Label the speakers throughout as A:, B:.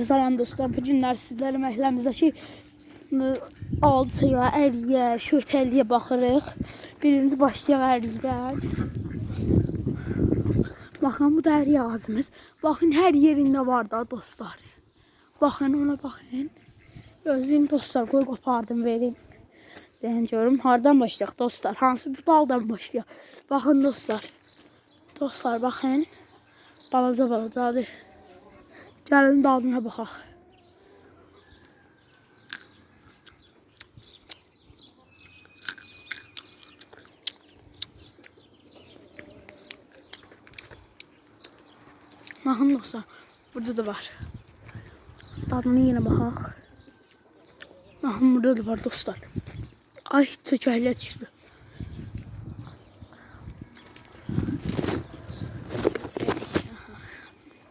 A: Salam dostlar, bu günlər sizlərlə məhəlləmizdəki alçıya, əriyə, şöhtəliyə baxırıq. Birinci başlayaq ərlikdən. Baxın, bu da əriy ağacımız. Baxın, hər yerində var da dostlar. Baxın, ona baxın. Gözləyin dostlar, qoy qopardım, verin. Deyən görüm, hardan başlayaq dostlar? Hansı bir daldan başlayaq? Baxın dostlar. Dostlar, baxın. Balacadır. Gəlin dadına baxaq. Baxın dostlar, burada da var. Dadına yine baxaq. Baxın, burada da var dostlar. Ay, çökəklə düşdü.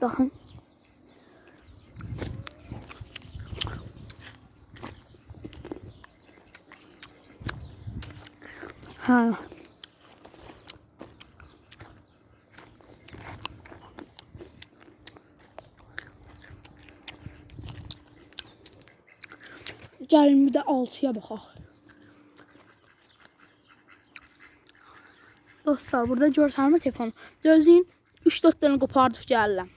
A: Baxın. Ha. Gəlin bir də alçıya baxaq. Dostlar, burada görsənmə telefonu. Gözləyin, 3-4 dənə qopardıb gəlirəm.